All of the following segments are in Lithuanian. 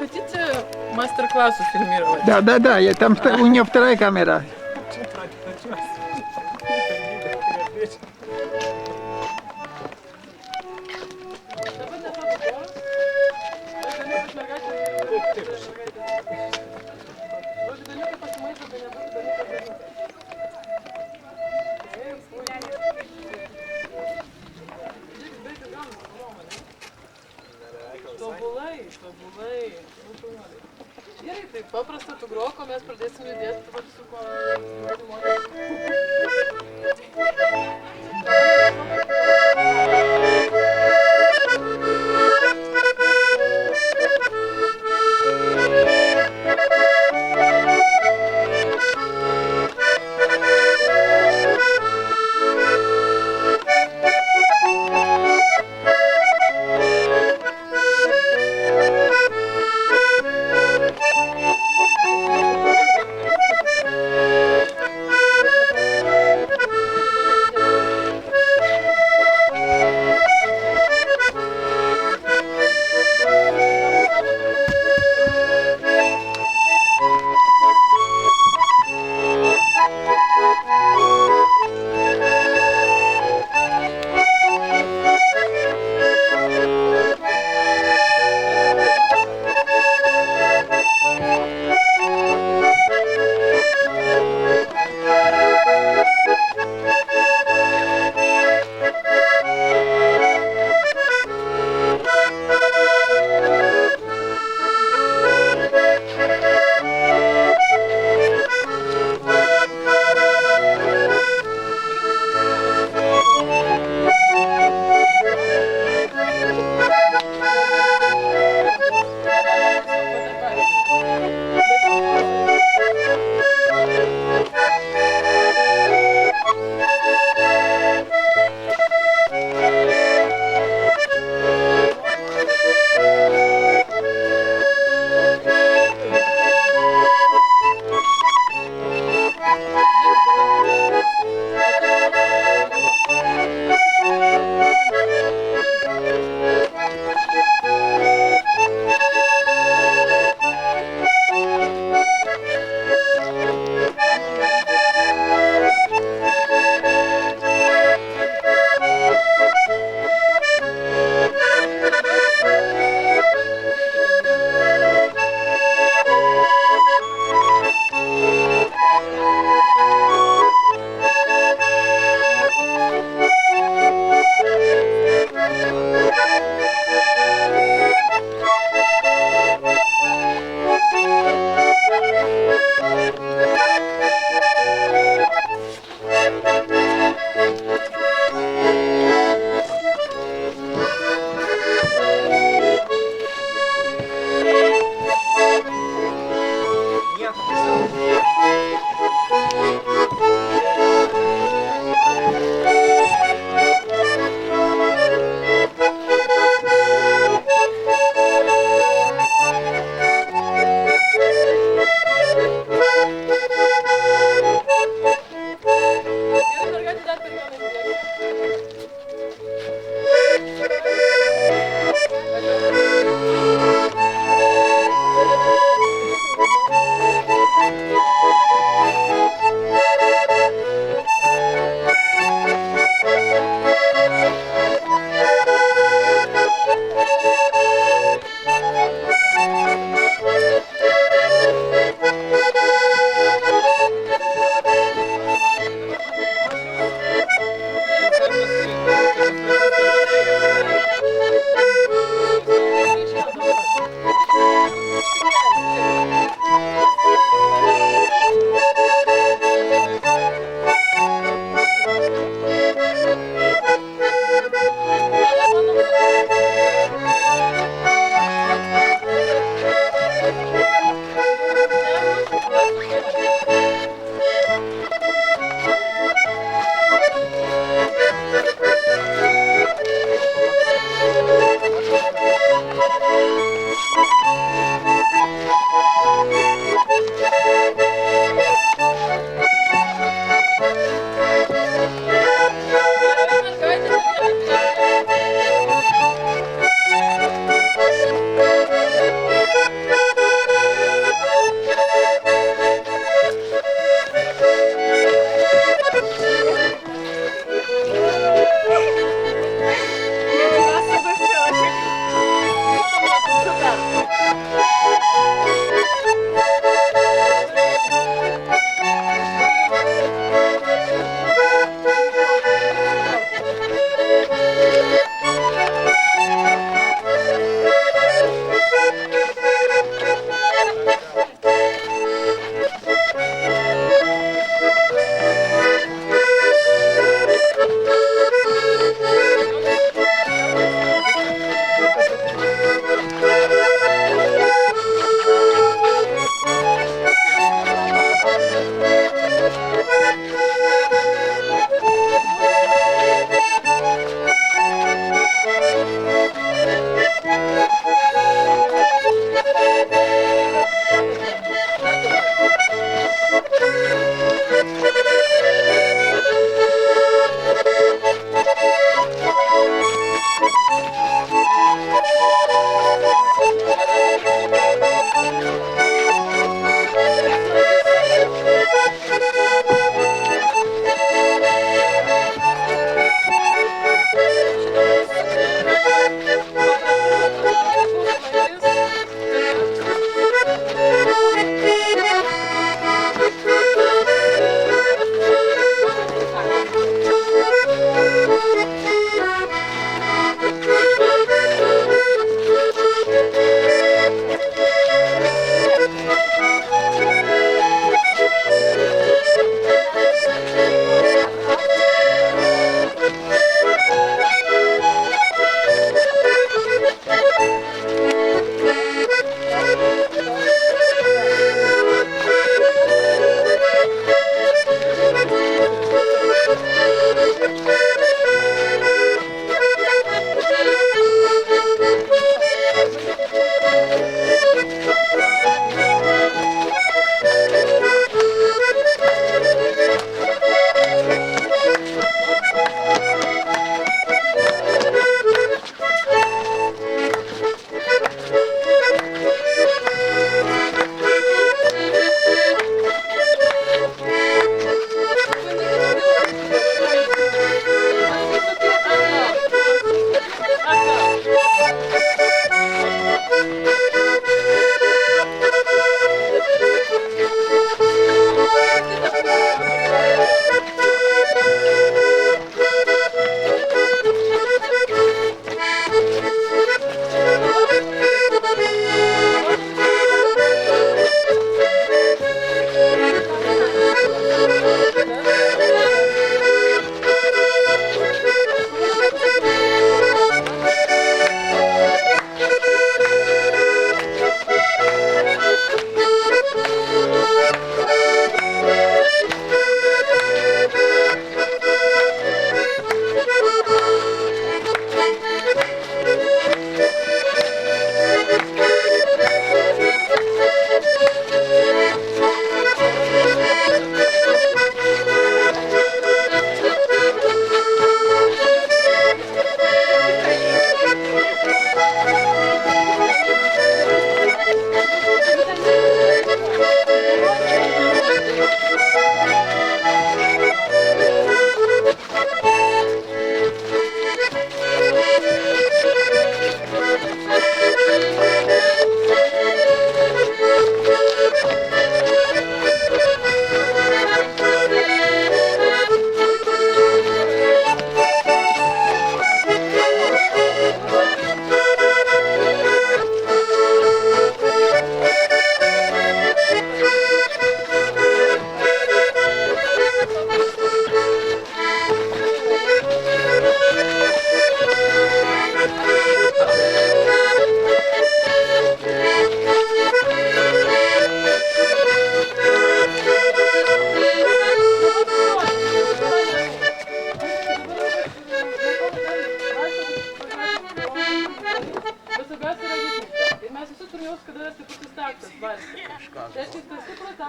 хотите мастер-класс фильмировать? Да, у нее вторая камера. Tobulai. Gerai, tai paprasta tu grok, o mes pradėsim judėti dabar su kuo...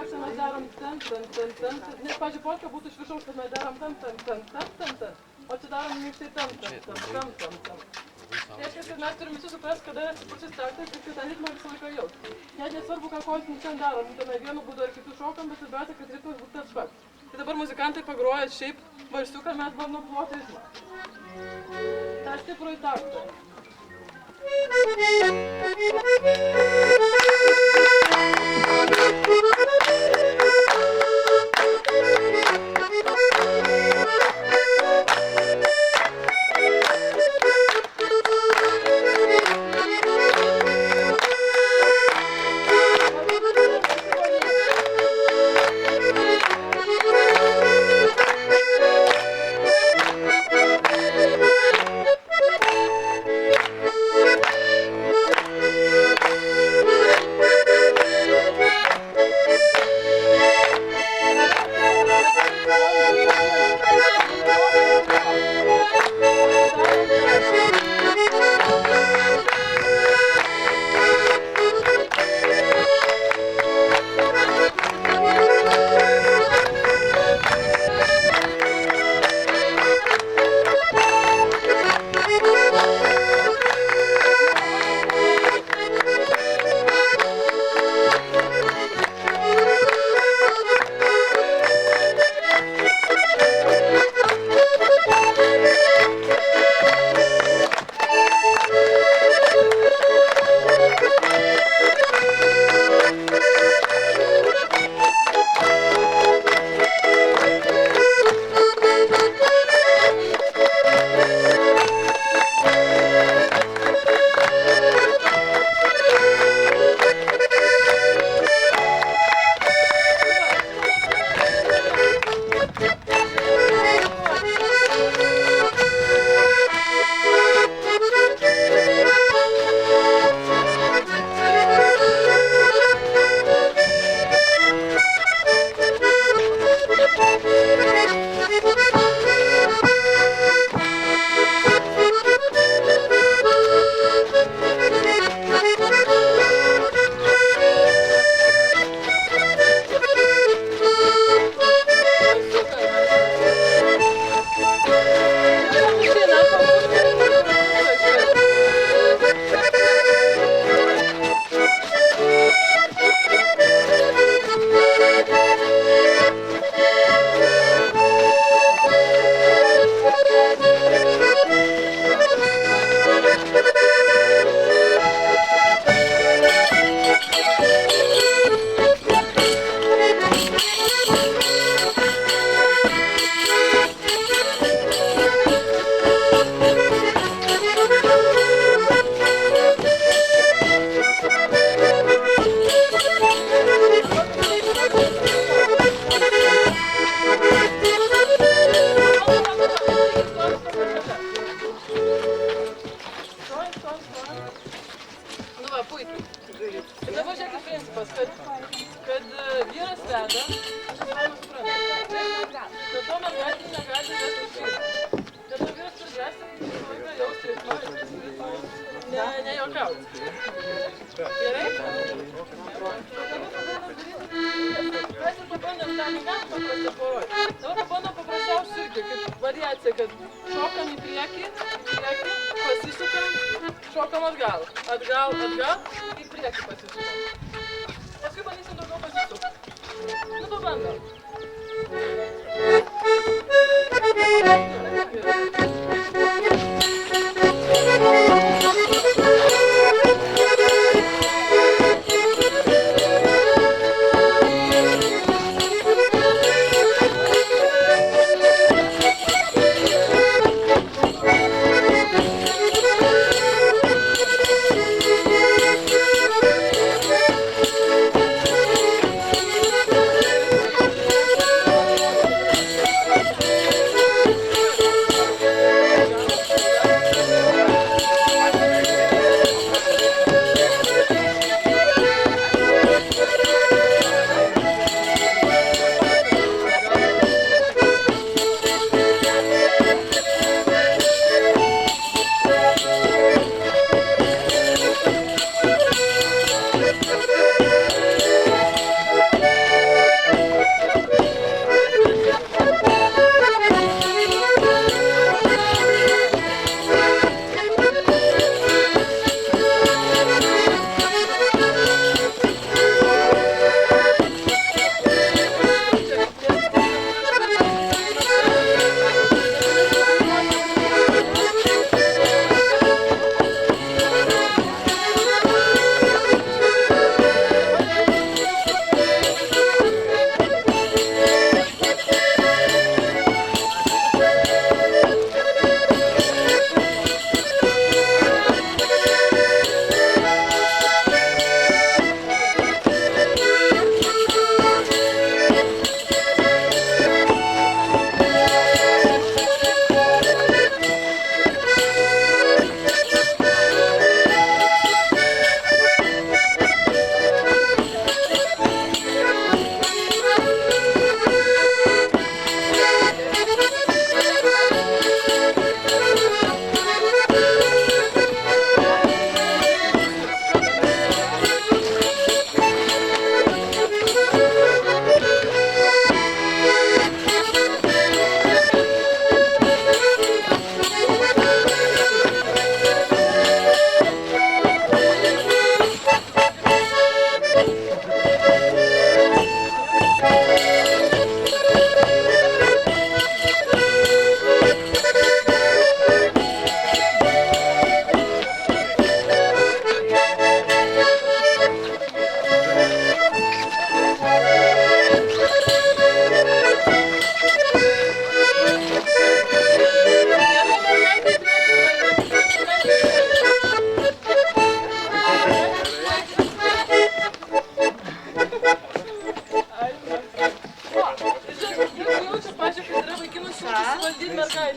polkose mes darom ten. Nes, pavyzdžiui, polka būtų iš viršaus, kad mes darom ten. O čia darom minkštai tam. Reiškia, kad mes turim visi suprast, kada yra stiprus taktas ir kad tą ritmą visą laiką jaust. Net nesvarbu, ką kojus ten darom, tame vienu būdu ar kitų šokam, bet svarbiausia, kad ritmas būtų tas pats. Tai dabar muzikantai pagroja šiaip valsiuką, mes bandom ploti ritmą. tą stiprų į taktą.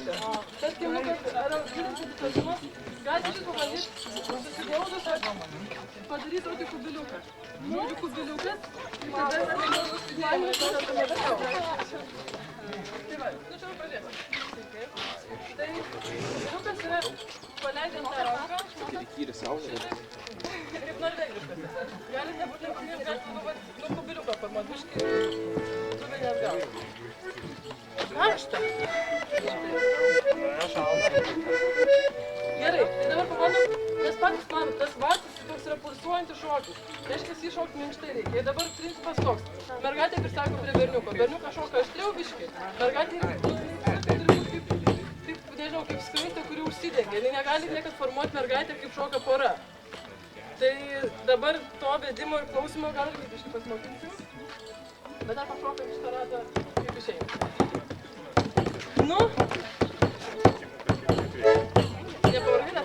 mergaitė. Tarkim, nu, kad ar žiūrint sutapimas, galite šis pabandyti susiglaudus ar padaryti tokį kubiliuką. Tokį kubiliukas, ir tada laimės tai va, nu čia pažiūrėsim. Tai kubiliukas yra paleidžiant tą ranką, kaip norvegiškas. Galite nebūtinai, galite nu kubiliuką formuoti, biškį suvenės gal. Karšta. Gerai, tai dabar pabandom, nes patys matot, tas vartas toks yra pulsuojantis šokis. Reiškia, jį šokti minkštai reikia. Ir dabar principas toks. Mergaitė prisako prie berniuko. Berniukas šoka aštriau biškį. Mergaitė turi būti kaip, nežinau, kaip skraistė, kuri užsidengia. Jis negali niekad formuoti mergaitę, kaip šoka pora. Tai dabar to vedimo ir klausimo gal irgi biškį pasimokinsim. Bet dar pašokam šitą ratą kaip išeina. Nu? Nepavargina?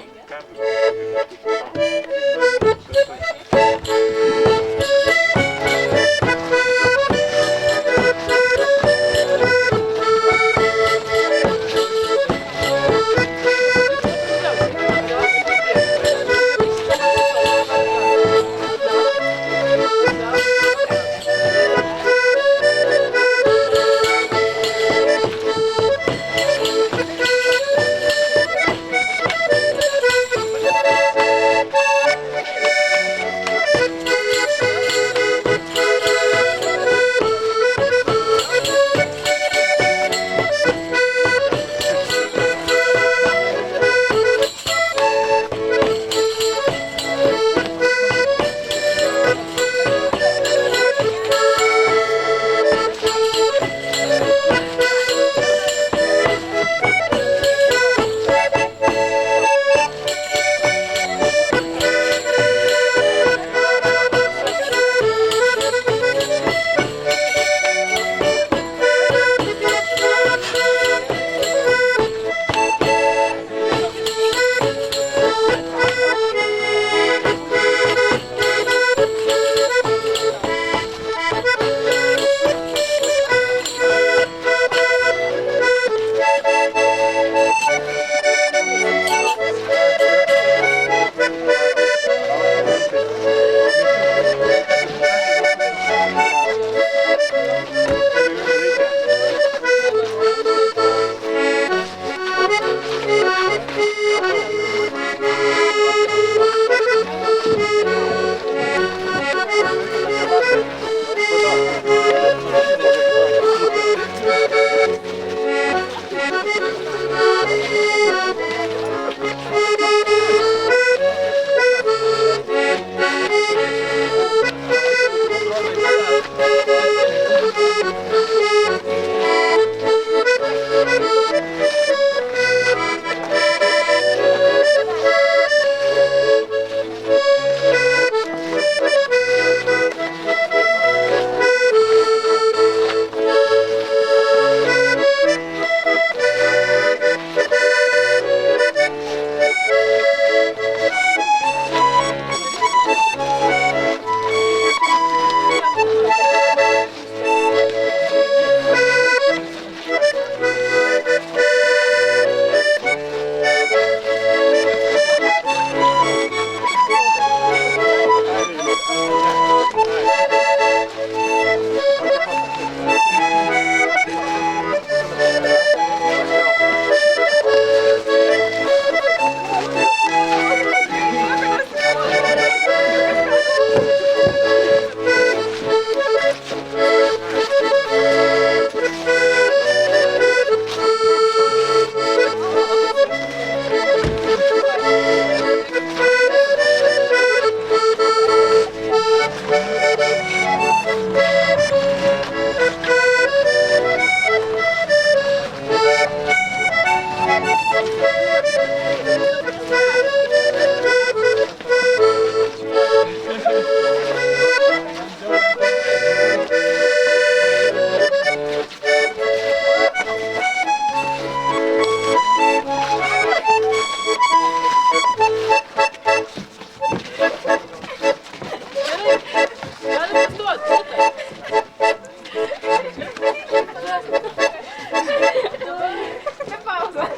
Pausa.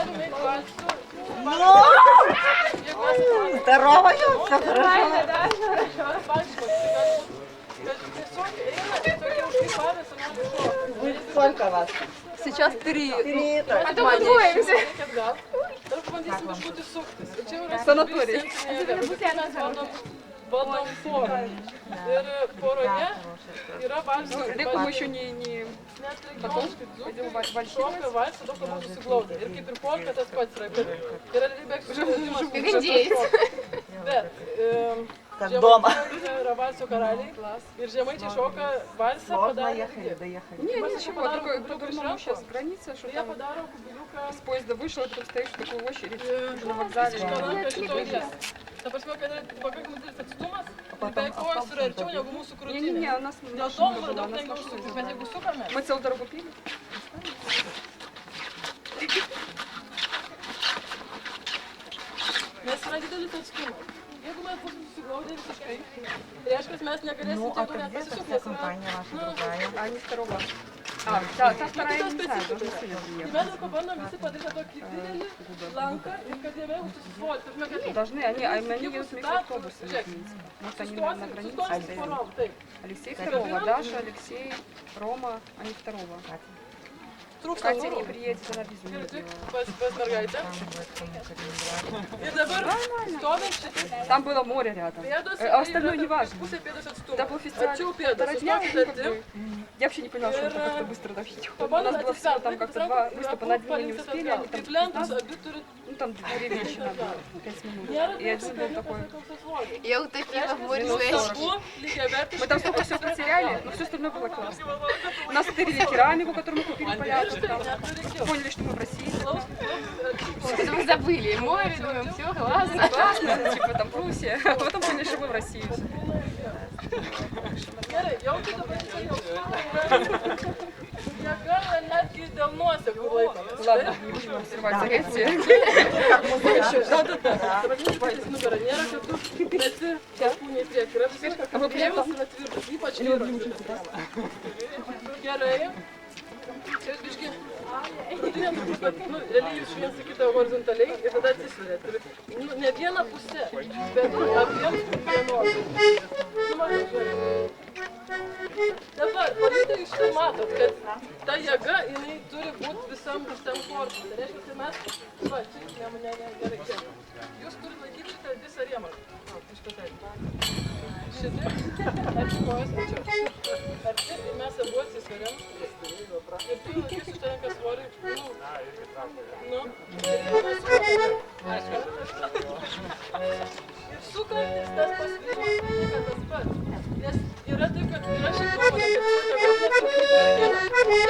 galim eiti valsu. Здорово, все хорошо. Сколько вас? Сейчас 3. А то мы двоемся. Санаторий. Valdom porą. Ir poroje yra valsas. Jeigu мы еще не Net потом regioniškai пойдем dzūkai вальсировать. šoka valsą, daug labiau susiglaudę. Ir kaip ir polka tas pats yra. Bet yra realybė, bet Как дома. žemaičiai yra valsų karaliai. Ir žemaičiai šoka valsą, padarė. Доехали. Не, ничего, по-другому сейчас граница, что Jie там padaro kubiliuką. с поезда вышел, а потом стоишь в такой очереди на вокзале. Škalanka šitoj vietoj. Ta prasme, kad yra pakankamai didelis atstumas, ir beveik kojos yra arčiau negu mūsų krūtinė. Не-не-не, у нас Dėl наша to была, yra у daug нас lengviau маршрут suktis, bet забрали. jeigu sukame, Мы целую дорогу пили? nes yra didelis atstumas. Jeigu mes būsim susiglaudę visiškai, reiškia, mes negalėsim Ну, tiek а daug net где эта pasisukti, вся nes yra... компания ваша другая? А они второго. А, да, та вторая, Kitas не знаю, specifika. должны сегодня Tai приехать. mes dabar bandom visi padaryti tokį didelį lanką ir kad jame užsisvoti. Ta prasme, kad Должны, они едут микроавтобусами Žiūrėk, в Минск. Может, они на sustosim границе su стоят. porom, taip. Алексей второго, Даша, Алексей, Рома, они второго. Trūksta Катя не durų. приедет, она визу не Ir tik сделала. pas mergaitę. Ir dabar stovim šitai Там было море рядом. pėdos, А остальное не важно. pusė pėdos Это atstumo. был фестиваль. Arčiau pėdos, Второй дня, sustokit ну, как arti. бы, я вообще не поняла, что это как-то быстро так идет. У Pabandom нас было всего там atsisverti, как-то rankas два ir выступа abu на один не palinksit успели, atgal. они там Kaip lentos, 15, abi turi... ну там 2 вещи надо, 5 минут. Nėra И taip, один kad был kariukas такой. atsakau svorį. Я утопила в море Минус своей 40. Abu lygiavertiškai. Мы там столько все потеряли, но все остальное было классно. Нас стырили керамику, которую мы купили полякам. Там. Поняли, что мы в России. Мы забыли море, думаем, все, классно. Классно, типа там Пруссия. А потом поняли, что мы в России. Gerai, jau tai dabar čia jau jėga netgi dėl nuosekų laikomės. Ладно, не будем обсервать Греции. Dabar neįpatys nugarą, nėra, kad tu esi kūniai prieki, yra visiškai kabėjimas yra tvirtas, ypač vyro. Gerai. Čia jūs biški, realiai jūs viens į kitą horizontaliai ir tada atsisveriat. Ir ne viena pusė, bet abiems vienodai. Nu, maždaug, žiūrėk. Dabar, pavyzdžiui, iš tai matot, kad ta jėga, jinai turi būti visam korpui. Tai reiškia, kad mes, va, čia, gerai, čia. Jūs turite laikyti šitą visą rėmą. Šitai, arti kojas, arčiau. Arti, ir mes abu atsisveriam. Ir tu laikysi šitą ranką svorį, nu, ir mes sukame. Ir sukantis tas pasvyrimas, lieka tas pats. Nes yra taip, kad yra šiaip nuomonė, kad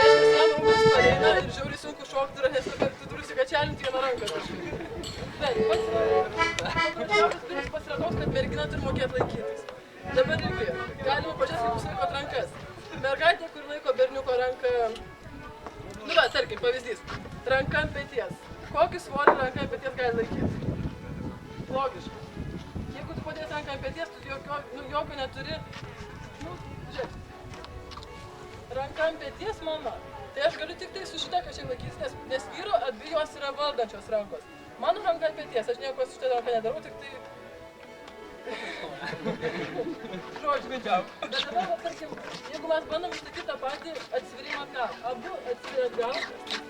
reiškia, jam rūmas pareina ir žiauriai sunku šokti yra, nes tu turi sikačialinti vieną ranką kažkaip. Bet pats paprasčiausias principas yra toks, kad mergina turi mokėti laikytis. Dabar irgi galima pažiūrėti, kaip jūs laikot rankas. Mergaitė, kur laiko berniuko ranką, nu va, tarkim, pavyzdys, ranka ant peties. Kokį svorį ranka ant peties gali laikyti? Logiškai. Jeigu tu padėsi ranką ant peties, tu jokio neturi, nu, žiūrėk. Ranka ant peties mano, tai aš galiu tik tai su šitą kažkiek laikytis, nes vyro abi jos yra valdančios rankos. Mano ranka ant peties, aš nieko su šitą ranką nedarau, tik tai... Žodžiu, bet dabar, tarkim, jeigu mes bandom išlaikyti tą patį atsivirimą ką, abu atsiviria atgal,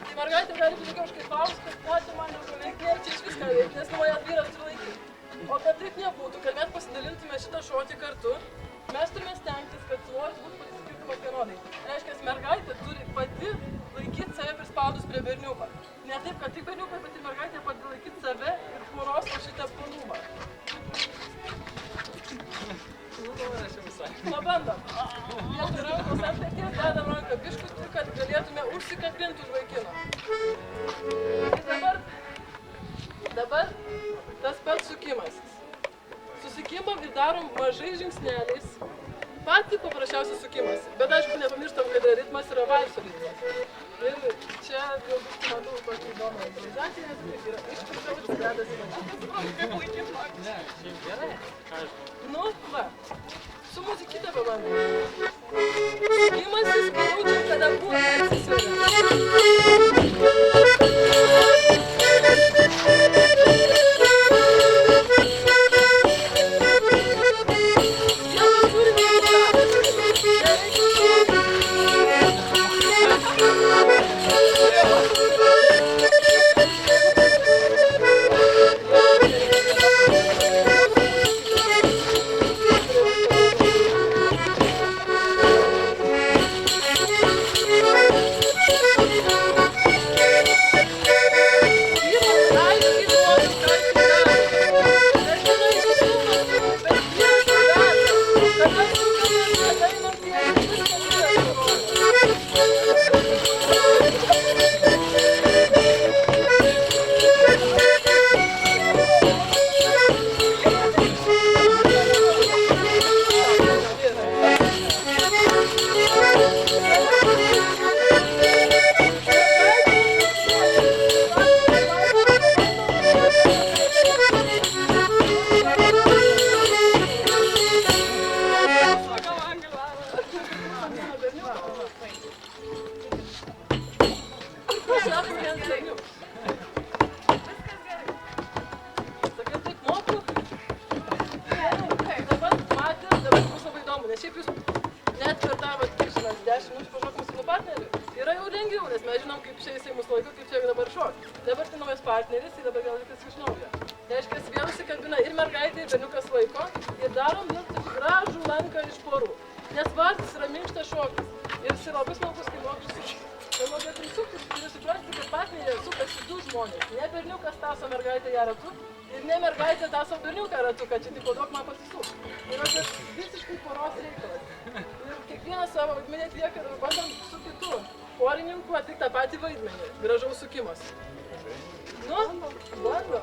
tai mergaitė gali būti kažkaip paus, kad ko čia man nepaveikti, ir čia iš viską veikti, nes nuojas vyras turi laikyti. O kad taip nebūtų, kad mes pasidalintume šitą šokį kartu, mes turime stengtis, kad svoris būtų pasiskirtumas vienodai. Reiškia, mergaitė turi pati laikyti save prispaudus prie berniuko. Ne taip, kad tik berniukas, bet ir mergaitė pati laikyti save ir poros po šitą plūmą. Pabandom. Vietoj rankos ant peties dedam ranką biškutį, kad galėtume užsikabinti už vaikino. Ir dabar tas pats sukimasis. Susikimam ir darom mažais žingsneliais. Patį paprasčiausias sukimas. Bet aišku, nepamirštam, kad ritmas yra valso ritmas. Ir čia jau biškį matau tokį įdomą improvizaciją, nes yra išpirkavus, dedasi man. Nu, va. Su muzikite pabandom. Sukimasis, kai jaučiam, kad abu atsisveria. Šapas viens berniukas. Sakai, taip moku. Dabar matė, dabar bus labai įdomu, nes šiaip jūs net per tą, žinant, 10 minučių pašokimus su partneriu, yra jau lengviau, nes mes žinom, kaip čia jisai mus laiko, kaip čia dabar šok. Dabar tai naujas partneris, tai dabar gal reikės iš naujo. Tai reiškia, vėl įsikabina ir mergaitė, ir berniukas laiko ir darom vėl tokį gražų lanką iš porų. Nes valtis yra minkštas šokis ir jis yra labai smagus, kai moki sukti. Tai labai prisuktis, turi suprasti, kad partnerė sukasi du žmonės. Ne berniukas taso mergaitę ją ratu ir ne mergaitė taso berniuką ratu, kad čia tik duok man pasisukti. Tai yra tas visiškai poros reikalas. Ir kiekvieną savo vaidmenį atlieka ir bandom su kitu porininku atlikti tą patį vaidmenį. Gražaus sukimas. Nu, bando.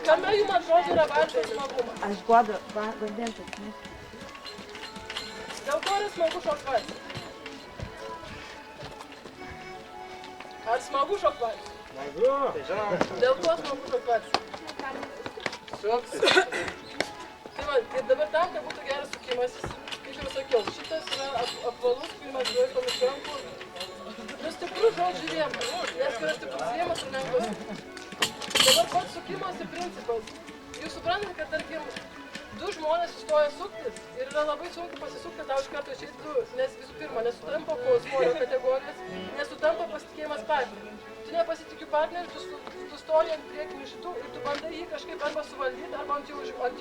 Kame jums atrodo yra valsas smagumas? Aš duodu vandens. Dėl ko yra smagu šokt valsą? Ar smagu šokt valsą? Dėl ko smagu šokt valsą? Tai va, ir dabar tam, kad būtų geras sukimasis, kaip jau sakiau, šitas yra apvalus, kurį mes laikom iš rankų. Nu, stiprus žodžių rėmas, nes yra stiprus rėmas ir lengvas. Dabar pats sukimosi principas. Jūs suprantate, kad tarkim, du žmonės sustoja suktis ir yra labai sunku pasisukti, kad tau iš karto išeitų, nes visų pirma, nesutampa svorio kategorijas, nesutampa pasitikėjimas partneriu. Tu nepasitikiu partneriu, tu stoji ant priekinių šitų ir tu bandai jį kažkaip arba suvaldyti, arba ant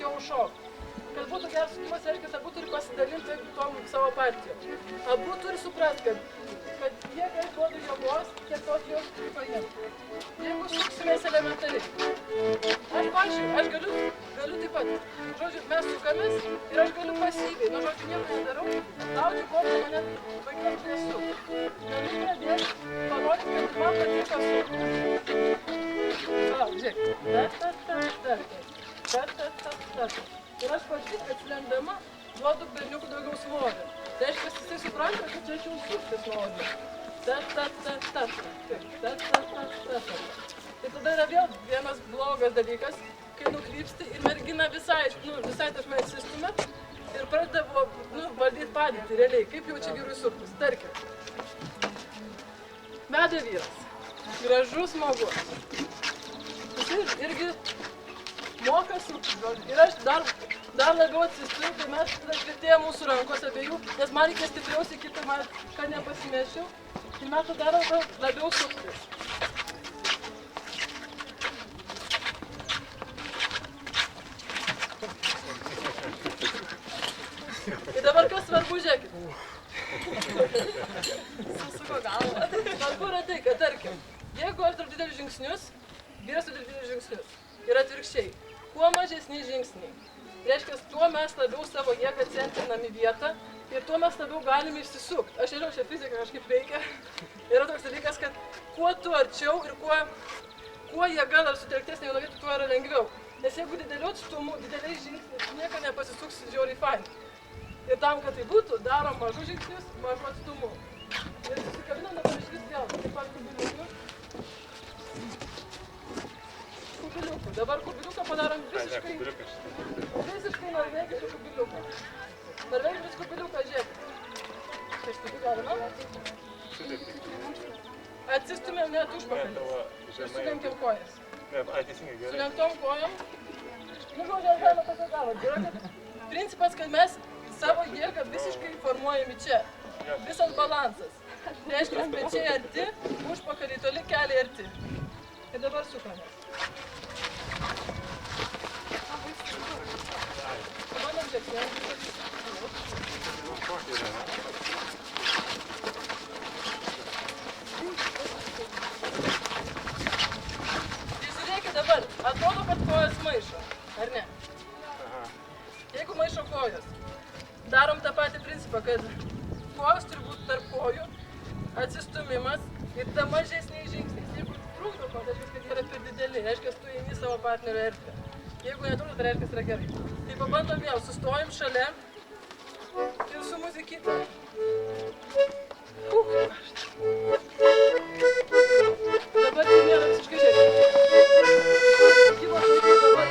jo užšokti. Kad būtų geras sukimas, reiškia, abu turi pasidalinti tom savo partijom. Abu turi suprasti, kad jie kaip duoda jėgos, kiek tos jos turi paimti. Jeigu suksimės elementariai. Aš pavyzdžiui, aš galiu taip pat. Žodžiu, mes sukamės ir aš galiu pasyviai. Nu, žodžiu, nieko nedarau. Laukiu, kol mane vaikas nesuk. Galiu pradėti parodyti, kad man patinka sukti. Va, žiūrėk. Ir aš pati, atsilenkdama, duodu berniukų daugiau svorio. Tai reiškia, jisai supranta, kad čia aš jau suktis noriu. Tai tada yra vėl vienas blogas dalykas, kai nukrypsti ir mergina visai tašmai atsistumė ir pradeda valdyti padėtį realiai, kaip jau čia vyrui suktis. Tarkim, veda vyras, gražus smagus. Jisai irgi moka suktis, ir aš dar labiau atsistumiu, kai mes tvirtėja mūsų rankos abiejų, nes man reikia stipriau sakyti, kad nepasimešiau, tai mes darom labiau suktis. Ir dabar kas svarbu, žiūrėkit. Susuko galvą. Svarbu yra tai, kad tarkim, jeigu aš darau didelius žingsnius, vyras darau didelius žingsnius. Ir atvirkščiai, kuo mažesni žingsniai. Reiškia, tuo mes labiau savo jėgą centrinam į vietą ir tuo mes labiau galime išsisukti. Aš nežinau, čia fizika kažkaip veikia. Yra toks dalykas, kad kuo tu arčiau ir kuo jėga dar sutelktesnė vieno vietų, tuo yra lengviau. Nes jeigu dideliu atstumu, dideliais žingsniais, niekada nepasisuksi žiauriai fain. Ir tam, kad tai būtų, darom mažus žingsnius, mažu atstumu. Ir susikabinam dabar iš vis vėl, taip pat kubiliukų. Dabar kubiliuką padarom visiškai norvegišką kubiliuką. Norvegiškas kubiliukas, žiūrėk. Tai štai galima. Atsistumėm net užpakalį. Ir sulenkiam kojas. Sulenktom kojom. Nu, žodžiu, aš galima pasakavot. Principas, kad mes savo jėgą visiškai formuojami čia. Visas balansas. Reiškia, pečiai arti, užpakalį toli, keliai arti. Ir dabar sukamės. Žiūrėkit dabar, atrodo, kad kojos maišo, ar ne? Jeigu maišo kojos, darom tą patį principą, kad kojos turi būti tarp kojų, atsistumimas ir ta mažesniai žingsniais. Jeigu trukdo kojos, reiškia, kad yra per dideli, reiškia, tu eini savo partnerio erdvę. Jeigu netrukdo, tai reiškia, yra gerai. Tai pabandom vėl, sustojim šalia ir su muzikyte. Dabar tai nėra visiškai žiūrėk. Gyvo žodžiu dabar.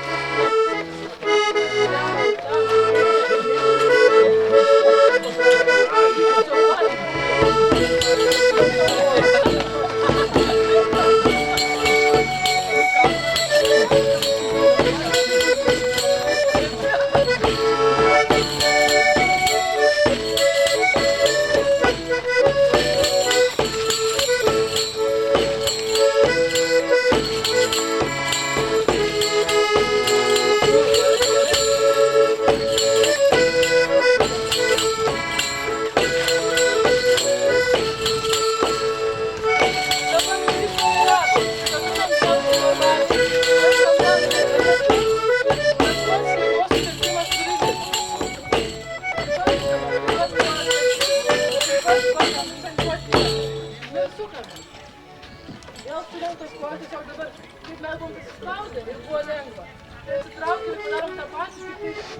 Vėl sulenktos kojos, tiesiog dabar, kaip mes buvom pasispaudę ir buvo lengva. Tai atsitraukim ir padarom tą patį,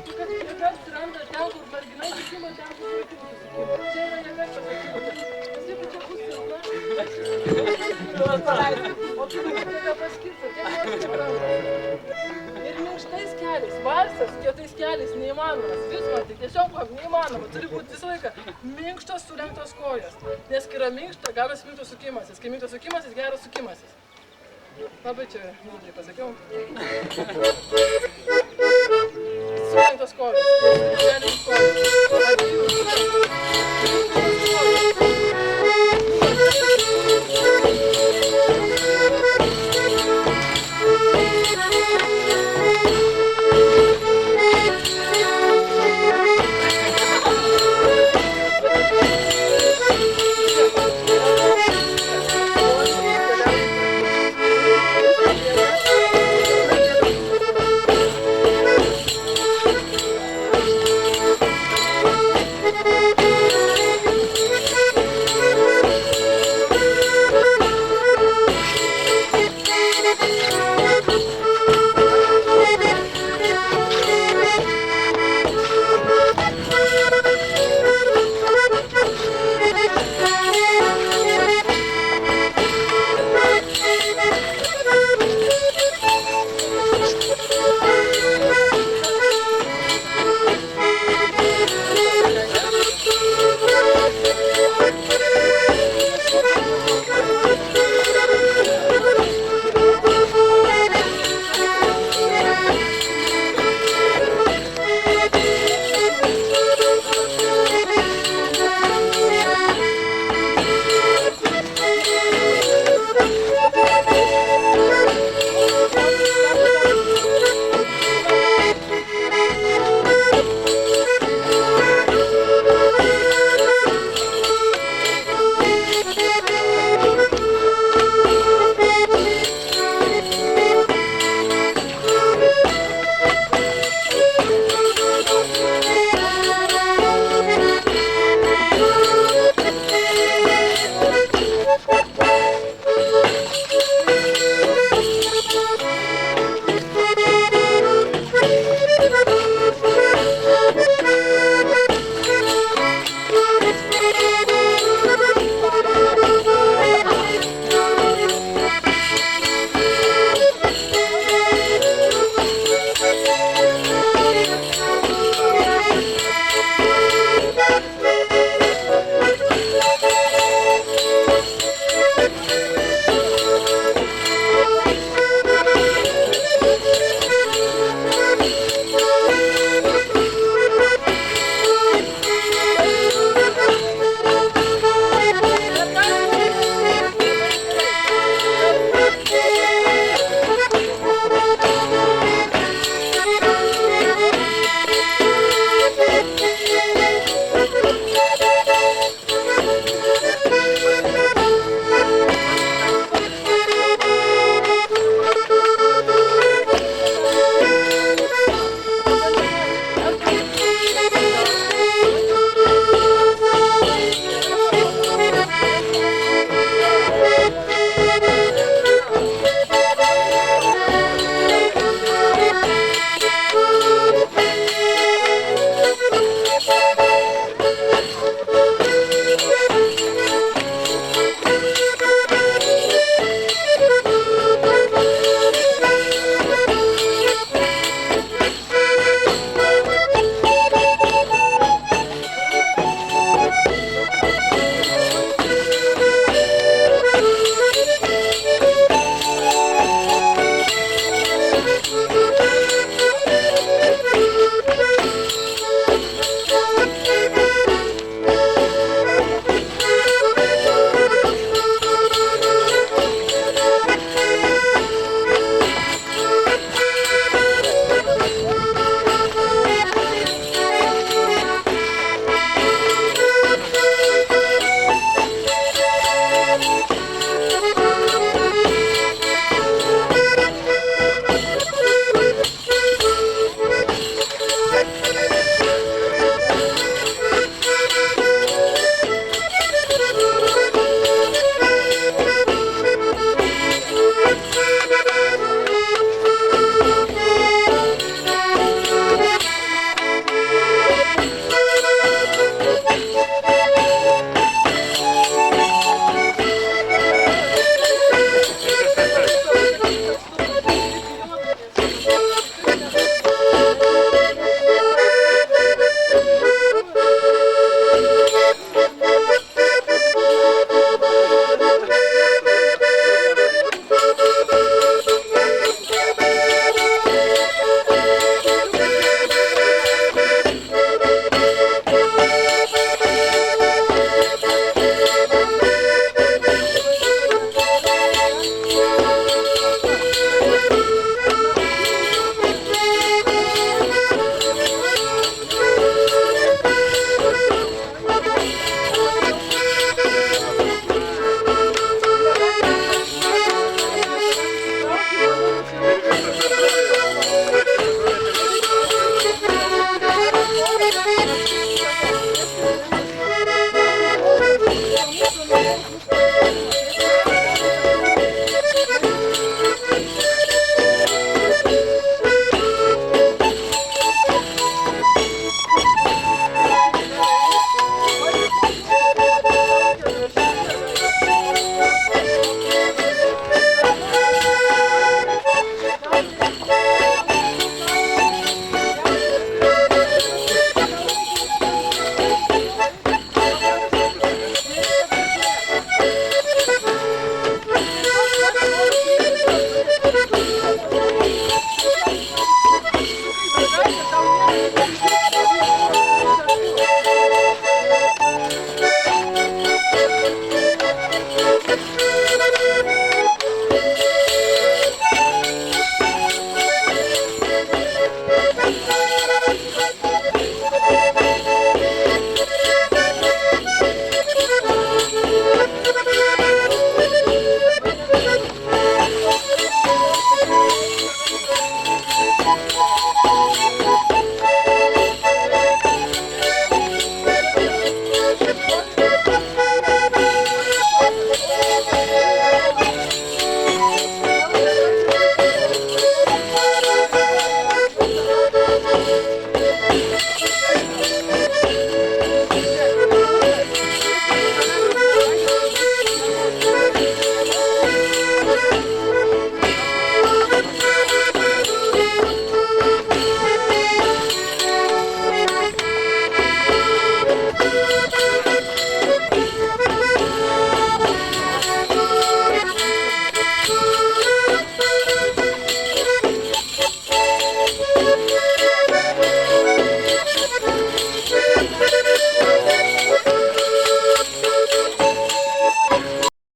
tik kad jėga atsiranda ten, kur merginai sukimo, ten, kur vaikinai sukimo. Čia yra jėga pasakymų. Pasiekų čia bus silpna. O tu tada paskirti, kiek nors supranta. Ir minkštais keliais, valsas, kietais keliais neįmanomas. Visma, tai tiesiog neįmanoma. Turi būti visą laiką minkštos sulenktos kojos. Nes kai yra minkšta, garas minkštas sukimasis. Kai minkštas sukimasis, geras sukimasis. Labai čia gudriai pasakiau.